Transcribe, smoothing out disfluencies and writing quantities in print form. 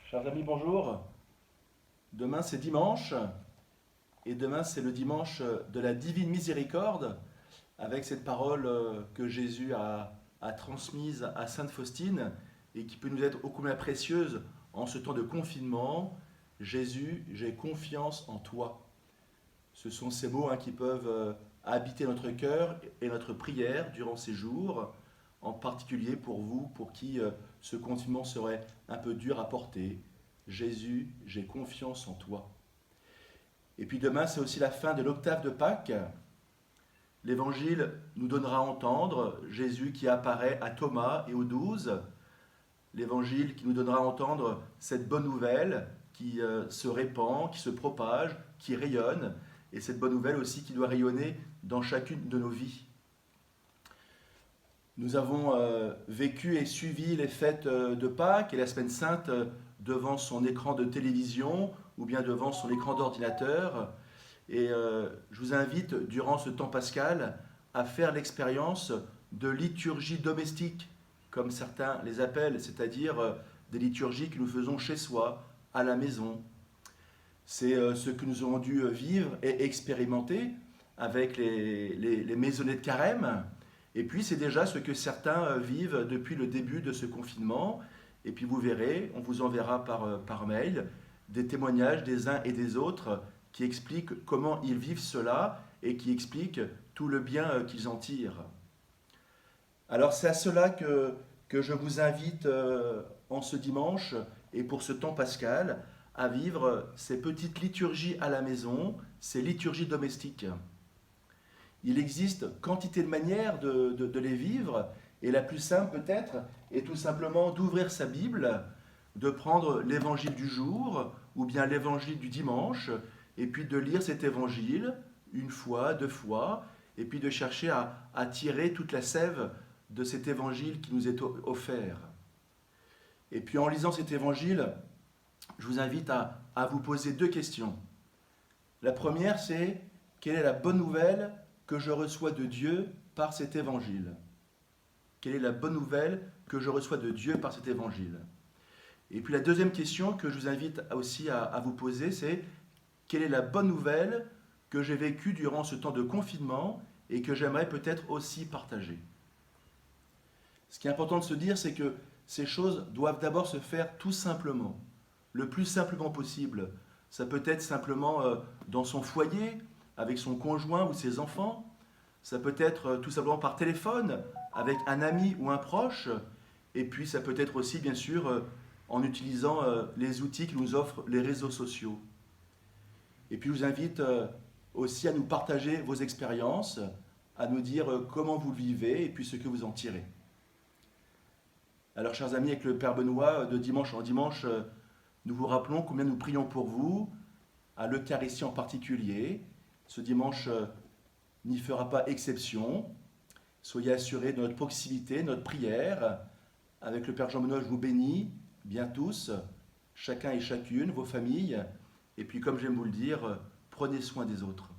Chers amis, bonjour. Demain c'est dimanche et demain c'est le dimanche de la divine miséricorde avec cette parole que Jésus a transmise à Sainte Faustine et qui peut nous être ô combien précieuse en ce temps de confinement. Jésus, j'ai confiance en toi. Ce sont ces mots qui peuvent habiter notre cœur et notre prière durant ces jours, en particulier pour vous, pour qui ce confinement serait un peu dur à porter. Jésus, j'ai confiance en toi. Et puis demain, c'est aussi la fin de l'octave de Pâques. L'Évangile nous donnera à entendre Jésus qui apparaît à Thomas et aux 12. L'Évangile qui nous donnera à entendre cette bonne nouvelle qui se répand, qui se propage, qui rayonne, et cette bonne nouvelle aussi qui doit rayonner dans chacune de nos vies. Nous avons vécu et suivi les fêtes de Pâques et la Semaine Sainte devant son écran de télévision ou bien devant son écran d'ordinateur. Et je vous invite, durant ce temps pascal, à faire l'expérience de liturgie domestique, comme certains les appellent, c'est-à-dire des liturgies que nous faisons chez soi, à la maison. C'est ce que nous avons dû vivre et expérimenter avec les maisonnées de carême. Et puis c'est déjà ce que certains vivent depuis le début de ce confinement. Et puis vous verrez, on vous enverra par mail des témoignages des uns et des autres qui expliquent comment ils vivent cela et qui expliquent tout le bien qu'ils en tirent. Alors c'est à cela que je vous invite en ce dimanche et pour ce temps pascal à vivre ces petites liturgies à la maison, ces liturgies domestiques. Il existe quantité de manières de les vivre, et la plus simple peut-être est tout simplement d'ouvrir sa Bible, de prendre l'évangile du jour ou bien l'évangile du dimanche, et puis de lire cet évangile une fois, deux fois, et puis de chercher à tirer toute la sève de cet évangile qui nous est offert. Et puis en lisant cet évangile, je vous invite à vous poser deux questions. La première, c'est quelle est la bonne nouvelle que je reçois de Dieu par cet évangile? Quelle est la bonne nouvelle que je reçois de Dieu par cet évangile? Et puis la deuxième question que je vous invite aussi à vous poser, c'est quelle est la bonne nouvelle que j'ai vécue durant ce temps de confinement et que j'aimerais peut-être aussi partager? Ce qui est important de se dire, c'est que ces choses doivent d'abord se faire tout simplement, le plus simplement possible. Ça peut être simplement dans son foyer, avec son conjoint ou ses enfants. Ça peut être tout simplement par téléphone, avec un ami ou un proche. Et puis ça peut être aussi, bien sûr, en utilisant les outils que nous offrent les réseaux sociaux. Et puis je vous invite aussi à nous partager vos expériences, à nous dire comment vous le vivez et puis ce que vous en tirez. Alors, chers amis, avec le Père Benoît, de dimanche en dimanche, nous vous rappelons combien nous prions pour vous, à l'Eucharistie en particulier. Ce dimanche n'y fera pas exception. Soyez assurés de notre proximité, notre prière. Avec le Père Jean Benoît, je vous bénis, bien tous, chacun et chacune, vos familles. Et puis, comme j'aime vous le dire, prenez soin des autres.